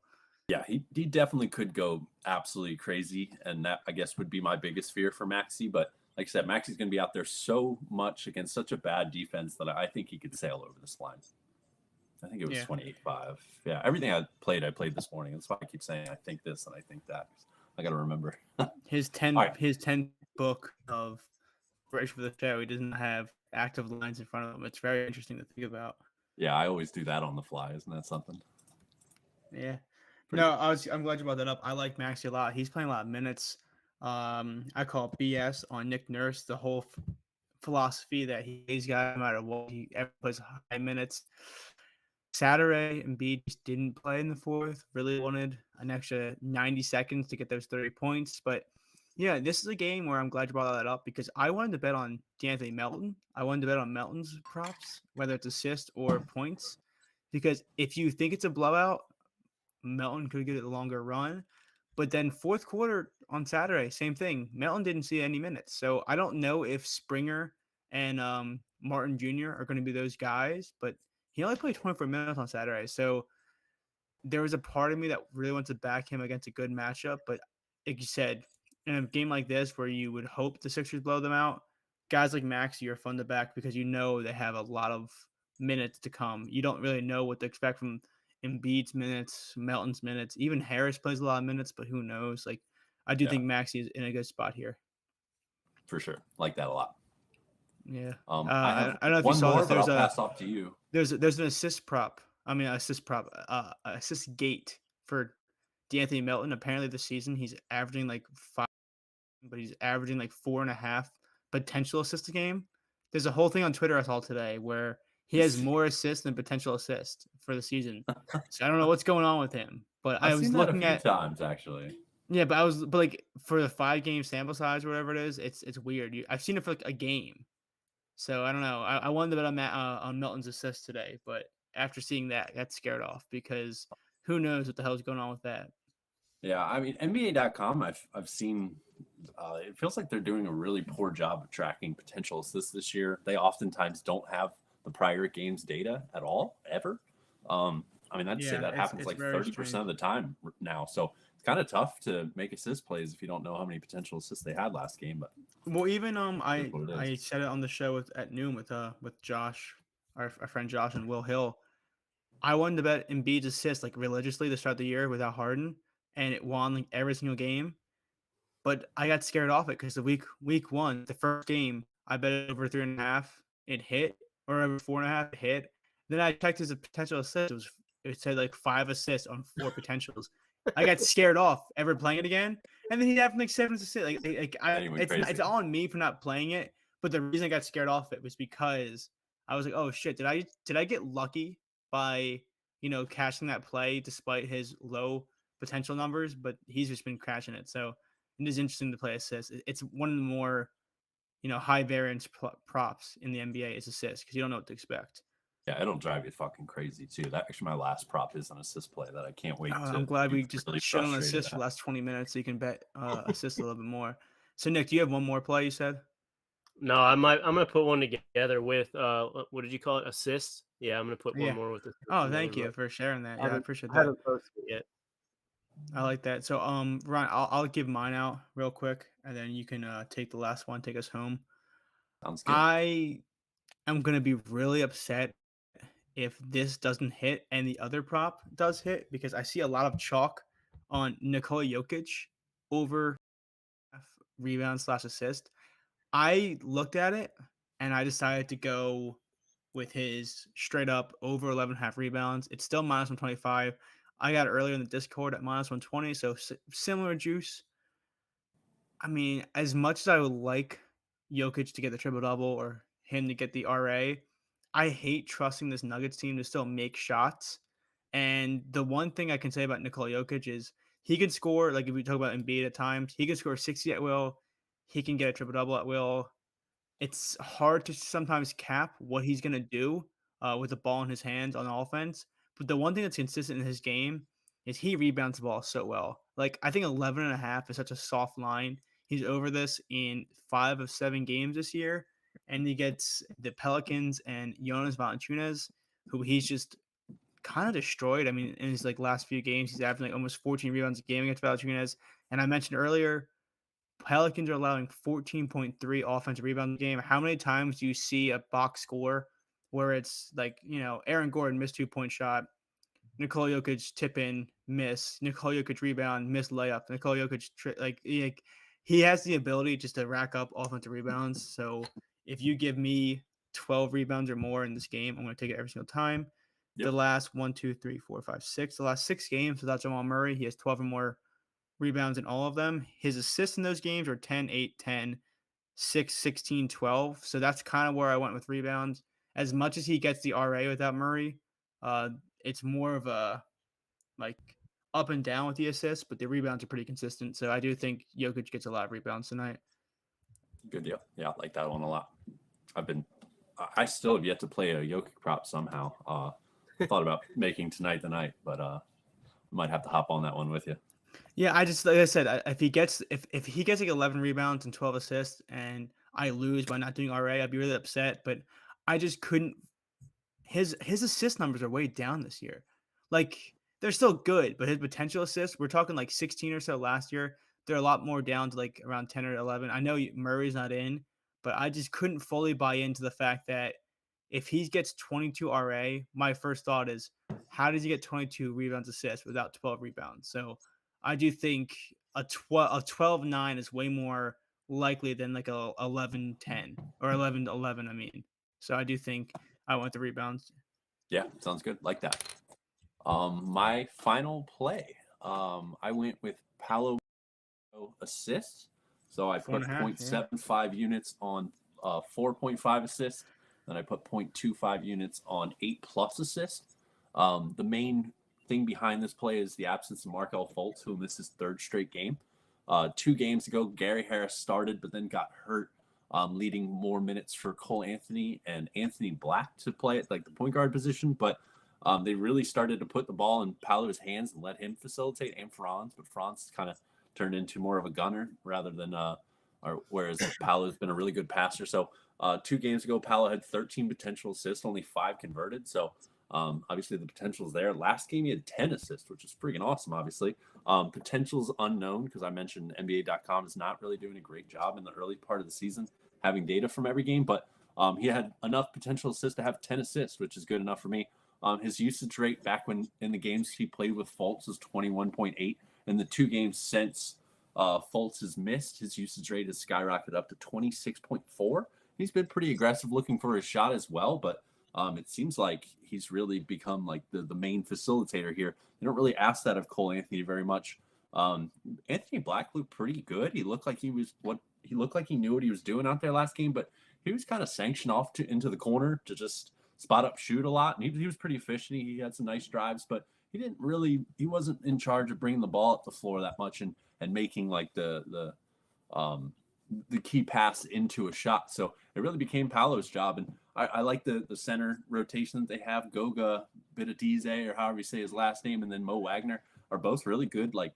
Yeah, he definitely could go absolutely crazy, and that I guess would be my biggest fear for Maxey. But like I said, Maxey's going to be out there so much against such a bad defense that I think he could sail over this line. I think it was 28-5. Yeah, everything I played this morning. That's why I keep saying I think this and I think that. I got to remember. his 10 book of right for the show, he doesn't have active lines in front of him. It's very interesting to think about. Yeah, I always do that on the fly. Isn't that something? Yeah. I'm glad you brought that up. I like Maxey a lot. He's playing a lot of minutes. I call BS on Nick Nurse, the whole philosophy that he's got no matter what. He ever plays high minutes. Saturday, Embiid just didn't play in the 4th. Really wanted an extra 90 seconds to get those 30 points. But yeah, this is a game where I'm glad you brought that up because I wanted to bet on D'Anthony Melton. I wanted to bet on Melton's props, whether it's assist or points. Because if you think it's a blowout, Melton could get a longer run. But then 4th quarter on Saturday, same thing. Melton didn't see any minutes. So I don't know if Springer and Martin Jr. are going to be those guys, but he only played 24 minutes on Saturday. So there was a part of me that really wants to back him against a good matchup. But like you said, in a game like this where you would hope the Sixers blow them out, guys like Maxey are fun to back because you know they have a lot of minutes to come. You don't really know what to expect from Embiid's minutes, Melton's minutes. Even Harris plays a lot of minutes, but who knows? Like, I do think Maxey is in a good spot here. For sure. Like that a lot. Yeah. I have I don't know if one you saw more, this. but There's I'll pass off to you. There's an assist gate for D'Anthony Melton. Apparently this season he's averaging like 5, but he's averaging like 4.5 potential assists a game. There's a whole thing on Twitter I saw today where he has more assists than potential assists for the season. So I don't know what's going on with him. But I was looking at times actually. Yeah, but like for the 5-game sample size or whatever it is, it's weird. I've seen it for like a game. So I don't know. I wanted to bet on Melton's assist today, but after seeing that, got scared off because who knows what the hell's going on with that. Yeah, I mean NBA.com. I've seen. It feels like they're doing a really poor job of tracking potential assists this year. They oftentimes don't have the prior games data at all, ever. I mean, I'd say that happens like 30% of the time now. So it's kind of tough to make assist plays if you don't know how many potential assists they had last game. But well, even I said it on the show at noon with Josh, our friend Josh and Will Hill. I wanted to bet Embiid's assists like religiously to start the year without Harden, and it won like every single game. but I got scared off it because the week one, the first game, I bet it over 3.5, it hit, or over 4.5, it hit. Then I checked his potential assists. It said like 5 assists on 4 potentials. I got scared off ever playing it again, and then he'd have like 7 assists. Then he went crazy. It's on me for not playing it, but the reason I got scared off it was because I was like, oh shit, did I get lucky by cashing that play despite his low potential numbers? But he's just been crashing it. So it is interesting to play assists. It's one of the more high variance props in the NBA is assists because you don't know what to expect. Yeah, it'll drive you fucking crazy too. That actually my last prop is an assist play that I can't wait to. I'm glad be we just really shit on frustrated assists for at. the last 20 minutes so you can bet assists a little bit more. So Nick, do you have one more play you said? No, I'm gonna put one together with what did you call it? Assists? Yeah, I'm gonna put one Yeah. more with assists Oh, together, thank you but for sharing that. I Yeah, I haven't appreciate I that. haven't posted it yet. I like that. So Ron, I'll give mine out real quick and then you can take the last one, take us home. Sounds good. I am gonna be really upset if this doesn't hit and the other prop does hit because I see a lot of chalk on Nikola Jokic over rebound slash assist. I looked at it and I decided to go with his straight up over 11.5 rebounds. It's still minus 125. I got it earlier in the Discord at minus 120, so similar juice. I mean, as much as I would like Jokic to get the triple double or him to get the RA, I hate trusting this Nuggets team to still make shots. And the one thing I can say about Nikola Jokic is he can score, like if we talk about Embiid at times, he can score 60 at will. He can get a triple double at will. It's hard to sometimes cap what he's gonna do, with the ball in his hands on offense, but the one thing that's consistent in his game is he rebounds the ball so well. Like, I think 11.5 is such a soft line. He's over this in 5 of 7 games this year, and he gets the Pelicans and Jonas Valanciunas, who he's just kinda destroyed. I mean, in his, like, last few games, he's averaging, like, almost 14 rebounds a game against Valanciunas, and I mentioned earlier Pelicans are allowing 14.3 offensive rebounds a game. How many times do you see a box score where it's like, Aaron Gordon missed 2-point shot, Nikola Jokic tip in, miss, Nikola Jokic rebound, miss layup, Nikola Jokic, he has the ability just to rack up offensive rebounds. So if you give me 12 rebounds or more in this game, I'm going to take it every single time. The Yep. last 1, 2, 3, 4, 5, 6, the last 6 games without Jamal Murray, he has 12 or more rebounds in all of them. His assists in those games are 10, 8, 10, 6, 16, 12. So that's kind of where I went with rebounds. As much as he gets the RA without Murray, it's more of a like up and down with the assists, but the rebounds are pretty consistent. So I do think Jokic gets a lot of rebounds tonight. Good deal. Yeah, I like that one a lot. I still have yet to play a Jokic prop somehow. Thought about making tonight the night, but might have to hop on that one with you. Yeah, I just like I said, if he gets like 11 rebounds and 12 assists, and I lose by not doing RA, I'd be really upset. But I just couldn't. His assist numbers are way down this year. Like they're still good, but his potential assists, we're talking like 16 or so last year. They're a lot more down to like around 10 or 11. I know Murray's not in, but I just couldn't fully buy into the fact that if he gets 22 RA, my first thought is how does he get 22 rebounds assists without 12 rebounds? So I do think a 12-9 is way more likely than like a 11-10 or 11-11. I mean, so I do think I want the rebounds. Yeah, sounds good. Like that. My final play. I went with Palo assists. So I put 0.75 units on 4.5 assists. Then I put 0.25 units on 8+ assists. The main thing behind this play is the absence of Markel Fultz, who missed his 3rd straight game. 2 games ago, Gary Harris started, but then got hurt, leading more minutes for Cole Anthony and Anthony Black to play at like the point guard position. But they really started to put the ball in Paolo's hands and let him facilitate, and Franz. But Franz kind of turned into more of a gunner rather than whereas Paolo's been a really good passer. So 2 games ago, Paolo had 13 potential assists, only 5 converted. So obviously the potential's there. Last game he had 10 assists, which is freaking awesome. Obviously, potential's unknown because I mentioned NBA.com is not really doing a great job in the early part of the season having data from every game, but he had enough potential assists to have 10 assists, which is good enough for me. His usage rate back when in the games he played with Fultz was 21.8. In the 2 games since Fultz has missed. His usage rate has skyrocketed up to 26.4. He's been pretty aggressive looking for his shot as well, but it seems like he's really become like the main facilitator here. They don't really ask that of Cole Anthony very much. Anthony Black looked pretty good. He looked like he knew what he was doing out there last game, but he was kind of sanctioned off into the corner to just spot up shoot a lot, and he was pretty efficient. He had some nice drives, but he wasn't in charge of bringing the ball up the floor that much and making like the key pass into a shot. So it really became Paolo's job. And I like the center rotation that they have. Goga Bitadize, or however you say his last name, and then Mo Wagner are both really good, like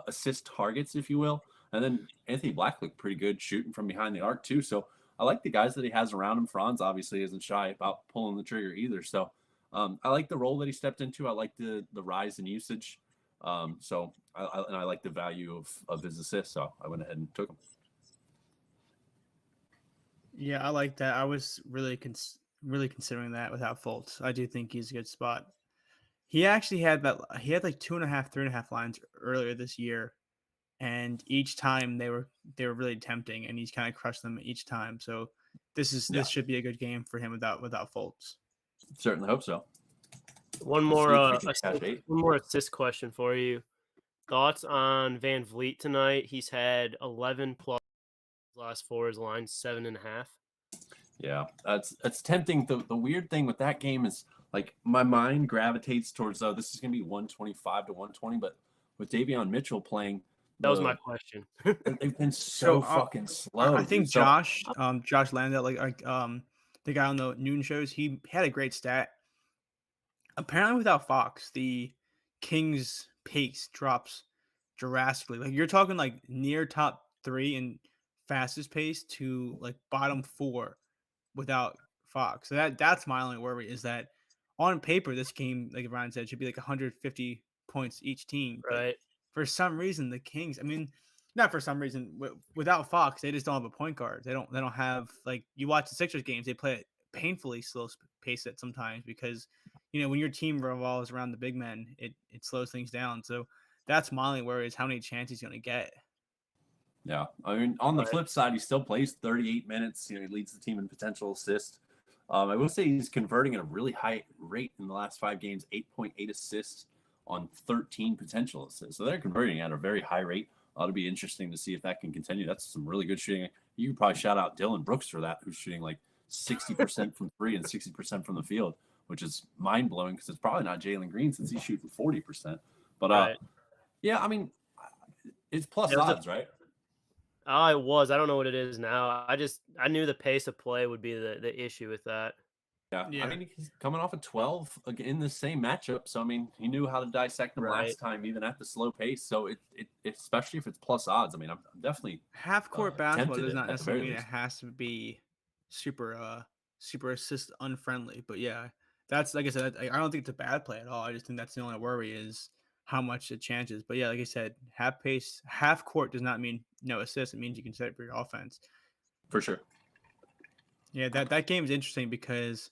assist targets, if you will. And then Anthony Black looked pretty good shooting from behind the arc too. So I like the guys that he has around him. Franz obviously isn't shy about pulling the trigger either. So I like the role that he stepped into. I like the rise in usage. So I like the value of his assists. So I went ahead and took him. Yeah, I like that. I was really considering that without Fultz. I do think he's a good spot. He actually had like 2.5, 3.5 lines earlier this year, and each time they were really tempting, and he's kind of crushed them each time. So this should be a good game for him without Fultz. Certainly hope so. One more assist question for you. Thoughts on Van Vliet tonight? He's had 11 plus last 4. His line 7.5. Yeah, that's tempting. The weird thing with that game is like my mind gravitates towards this is gonna be 125 to 120, but with Davion Mitchell playing, that was my question. They've been so fucking slow. I think Josh Landau, the guy on the noon shows, he had a great stat. Apparently, without Fox, the Kings' pace drops drastically. Like you're talking like near top 3 in fastest pace to like bottom 4 without Fox. So that's my only worry, is that on paper this game, like Ryan said, should be like 150 points each team. Right. But for some reason, the Kings, I mean, not for some reason, without Fox, they just don't have a point guard. They don't have, like, you watch the Sixers games, they play it painfully slow pace it sometimes because, when your team revolves around the big men, it slows things down. So that's my only worry, is how many chances he's going to get. Yeah. I mean, on the flip side, he still plays 38 minutes. He leads the team in potential assists. I will say he's converting at a really high rate in the last 5 games, 8.8 assists on 13 potential assists. So they're converting at a very high rate. It'll be interesting to see if that can continue. That's some really good shooting. You could probably shout out Dylan Brooks for that, who's shooting like 60% from 3 and 60% from the field, which is mind blowing because it's probably not Jalen Green since he's shooting 40%. But yeah, I mean, it's plus odds, right? Oh, it was. I don't know what it is now. I knew the pace of play would be the issue with that. Yeah. I mean, he's coming off a 12 in the same matchup. So, I mean, he knew how to dissect them last time, even at the slow pace. So, it especially if it's plus odds. I mean, I'm definitely half-court basketball does not necessarily mean it has to be super assist unfriendly. But, yeah, that's, like I said, I don't think it's a bad play at all. I just think that's the only worry, is how much it changes. But, yeah, like I said, half-court does not mean no assist. It means you can set it for your offense. For sure. Yeah, that game is interesting because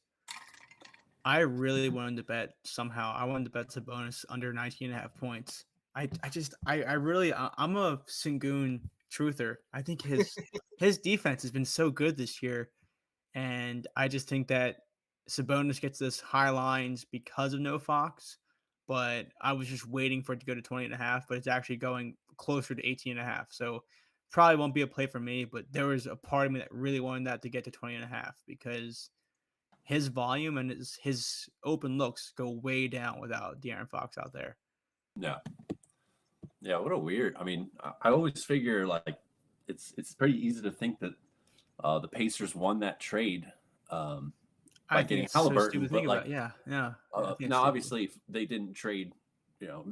I really wanted to bet somehow. I wanted to bet Sabonis under 19.5 points. I'm a Sengun truther. I think his defense has been so good this year, and I just think that Sabonis gets this high lines because of no Fox. But I was just waiting for it to go to 20.5, but it's actually going closer to 18.5. So probably won't be a play for me, but there was a part of me that really wanted that to get to 20.5 because his volume and his open looks go way down without De'Aaron Fox out there. Yeah. Yeah, what a weird. I mean, I always figure like it's pretty easy to think that the Pacers won that trade by getting Halliburton. So but yeah. Now, obviously, they didn't trade.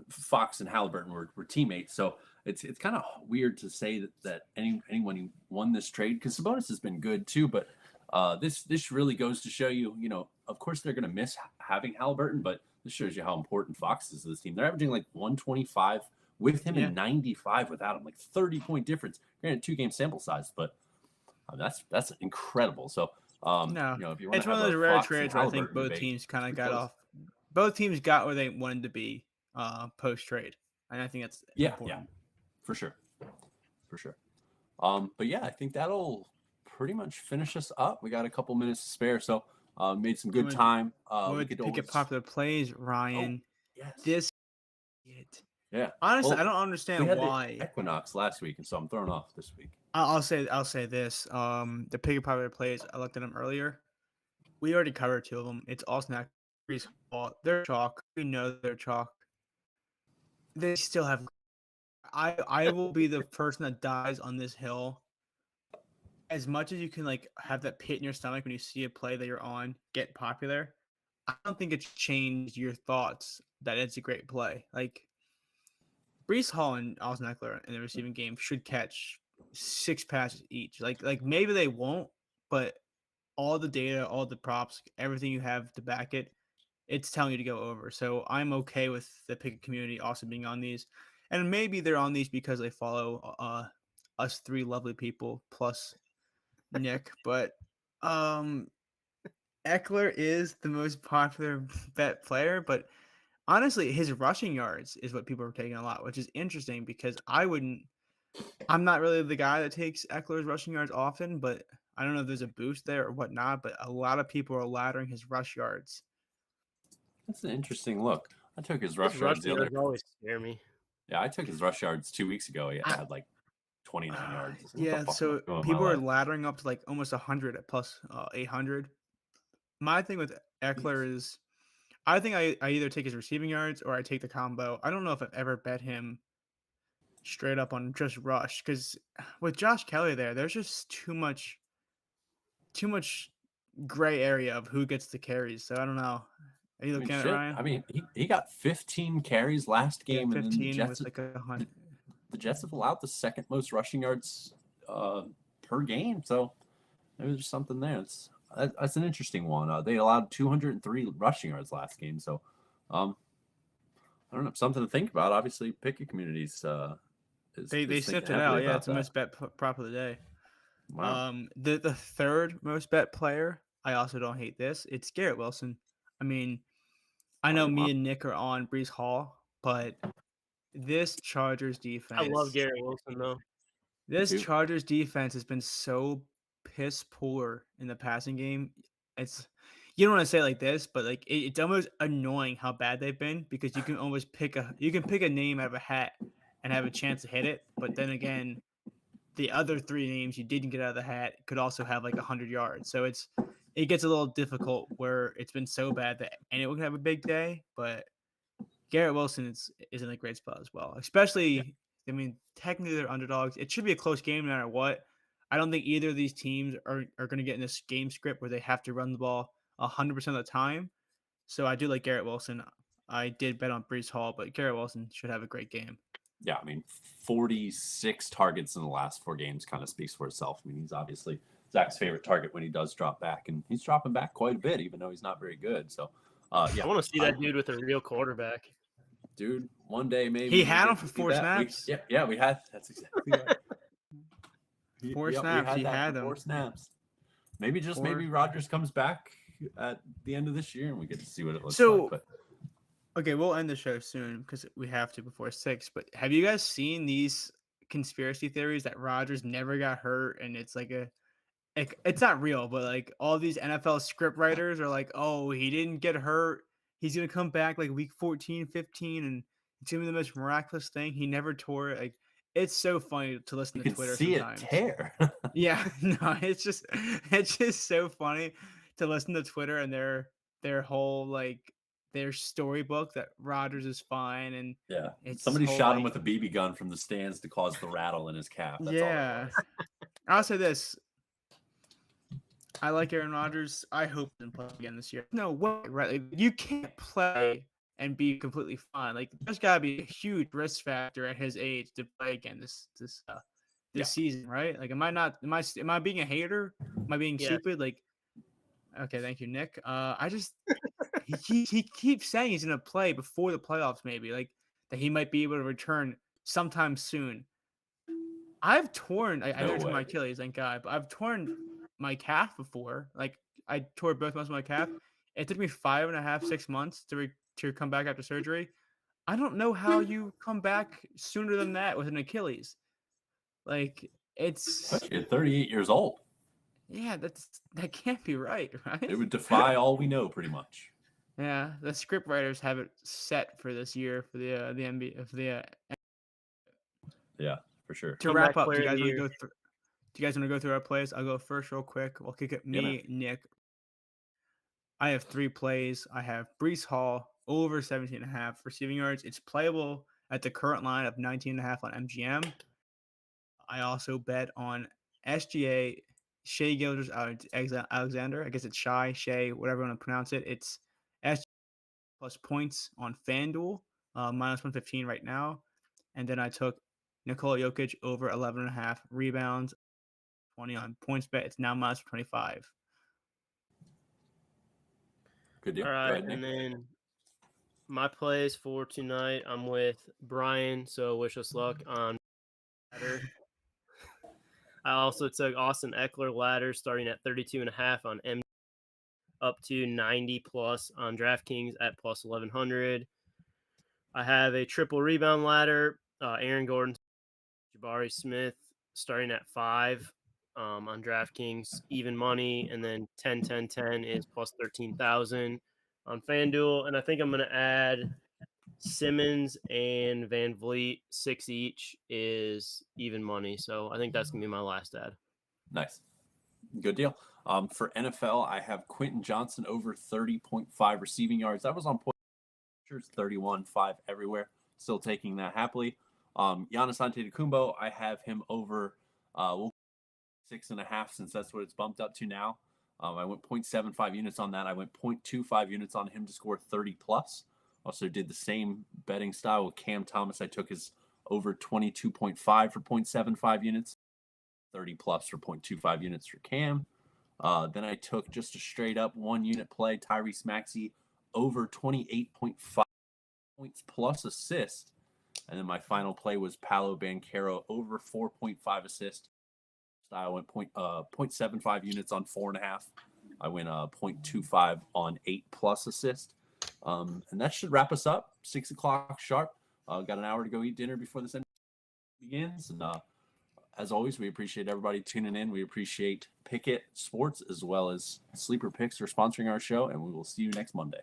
Fox and Halliburton were teammates, so it's kind of weird to say that anyone who won this trade, because Sabonis has been good too, but this really goes to show you, of course they're going to miss having Halliburton, but this shows you how important Fox is to this team. They're averaging like 125 with him and 95 without him, like 30-point difference. Granted, 2-game sample size, but that's incredible. So if you want it's one of those rare trades where I think both teams kind of got off. Both teams got where they wanted to be post trade, and I think that's important. for sure, for sure. But yeah, I think that'll pretty much finish us up. We got a couple minutes to spare, so made some good time. We Would could pick at always. popular plays, Oh, Ryan. yes. This it. Yeah. Honestly, Well, I don't we understand had the why. equinox last week, and so I'm thrown off this week. I'll say this. The pick at popular plays. I looked at them earlier. We already covered two of them. It's Austin Eckler's fault. They're chalk. We know they're chalk. They still have. I will be the person that dies on this hill. As much as you can like have that pit in your stomach when you see a play that you're on get popular, I don't think it's changed your thoughts that it's a great play. Like Brees Hall and Austin Eckler in the receiving game should catch 6 passes each. Like maybe they won't, but all the data, all the props, everything you have to back it, it's telling you to go over. So I'm okay with the picket community also being on these. And maybe they're on these because they follow us three lovely people plus Nick. But um Eckler is the most popular bet player, but honestly, his rushing yards is what people are taking a lot, which is interesting because I'm not really the guy that takes Eckler's rushing yards often, but I don't know if there's a boost there or whatnot, but a lot of people are laddering his rush yards. That's an interesting look. I took his His rush yards the rushing other. yards always scare me. Yeah, I took his rush yards 2 weeks ago. He had like 29 yards. What the Yeah, fuck am I so doing with my people are life? laddering up to like almost 100 at plus 800. My thing with Eckler Jeez. is I think I either take his receiving yards or I take the combo. I don't know if I've ever bet him straight up on just rush because with Josh Kelly there, there's just too much gray area of who gets the carries. So I don't know. Are you I mean, looking at it, shit. Ryan? I mean, he got 15 carries last Yeah, game, and then 15 with like 100. the Jets have allowed the second most rushing yards per game. So maybe there's something there. That's an interesting one. They allowed 203 rushing yards last game. So um, I don't know, something to think about. Obviously, picket communities They is thinking sniffed it heavily out. Yeah, about it's the that. most bet prop of the day. Wow. The third most bet player. I also don't hate this. It's Garrett Wilson. I mean, I know me and Nick are on Brees Hall, but this Chargers I love defense, Garrett Wilson though. this Too. Chargers defense has been so piss poor in the passing game. It's you don't want to say it like this, but like it's almost annoying how bad they've been because you can pick a name out of a hat and have a chance to hit it, but then again, the other three names you didn't get out of the hat could also have like 100 yards. So it gets a little difficult where it's been so bad that anyone can have a big day, but Garrett Wilson is in a great spot as well. Yeah. Especially, I mean, technically they're underdogs. It should be a close game no matter what. I don't think either of these teams are going to get in this game script where they have to run the ball 100% of the time. So I do like Garrett Wilson. I did bet on Brees Hall, but Garrett Wilson should have a great game. Yeah, I mean, 46 targets in the last 4 games kind of speaks for itself. I mean, he's obviously Zach's favorite target when he does drop back, and he's dropping back quite a bit, even though he's not very good. So, yeah, I want to see that dude with a real quarterback. dude, one day maybe He we'll had get him to for see 4 that. snaps. We had. That's exactly right. 4 Yep, we snaps. had He that had for them. 4 snaps. Maybe Four. Rodgers comes back at the end of this year, and we get to see what it looks So like. But okay, we'll end the show soon because we have to before 6. But have you guys seen these conspiracy theories that Rodgers never got hurt and it's it's not real, but like all these NFL script writers are like, oh, he didn't get hurt. He's gonna come back like week 14, 15, and it's gonna be the most miraculous thing. He never tore it. Like it's so funny to listen you to can Twitter see it sometimes. tear. Yeah, no, it's just so funny to listen to Twitter and their whole like their storybook that Rodgers is fine and Yeah, it's somebody whole shot him like with a BB gun from the stands to cause the rattle in his calf. That's all it yeah. was. I'll say this. I like Aaron Rodgers. I hope he doesn't play again this year. No way, right? Like, you can't play and be completely fine. Like there's gotta be a huge risk factor at his age to play again this season, right? Like am I being a hater? Am I being Yeah. stupid? Like okay, thank you, Nick. I just he keeps saying he's gonna play before the playoffs, maybe like that he might be able to return sometime soon. I've torn. I No never torn my way. Achilles, thank God, but I've torn my calf before. Like I tore both muscles of my calf. It took me 5.5, 6 months to come back after surgery. I don't know how you come back sooner than that with an Achilles. Like it's Especially at 38 years old. yeah, that can't be right, right? It would defy all we know, pretty much. Yeah, the script writers have it set for this year for the NBA for the Yeah, for sure. to wrap Comeback up. Do player you of the guys want to year. go through? Do you guys want to go through our plays? I'll go first, real quick. We'll kick it. Yeah, man. Nick. I have 3 plays. I have Brees Hall over 17.5 receiving yards. It's playable at the current line of 19.5 on MGM. I also bet on SGA Shea Gilders Alexander. I guess it's Shea, whatever you want to pronounce it. It's SGA plus points on FanDuel, minus 115 right now. And then I took Nikola Jokic over 11.5 rebounds, 20 on points bet. It's now minus 25. Good deal. All Go right, ahead, Nick. and then my plays for tonight. I'm with Brian, so wish us luck on ladder. I also took Austin Eckler ladder starting at 32.5 on M, up to 90 plus on DraftKings at plus 1100. I have a triple rebound ladder. Aaron Gordon, Jabari Smith starting at 5 on DraftKings, even money, and then 10 is plus 13,000 on FanDuel. And I think I'm going to add Simmons and Van Vliet, 6 each is even money. So I think that's going to be my last ad. Nice. Good deal. For NFL, I have Quentin Johnson over 30.5 receiving yards. That was on point. 31.5 everywhere. Still taking that happily. Giannis Antetokounmpo, I have him over 6.5 since that's what it's bumped up to now. I went 0.75 units on that. I went 0.25 units on him to score 30 plus. Also did the same betting style with Cam Thomas. I took his over 22.5 for 0.75 units, 30 plus for 0.25 units for Cam. Then I took just a straight up 1 unit play, Tyrese Maxey over 28.5 points plus assist. And then my final play was Paolo Banchero over 4.5 assists. I went 0.75 units on 4.5. I went 0.25 on 8 plus assist. And that should wrap us up. 6 o'clock sharp. Got an hour to go eat dinner before this begins. And as always, we appreciate everybody tuning in. We appreciate Pickett Sports as well as Sleeper Picks for sponsoring our show. And we will see you next Monday.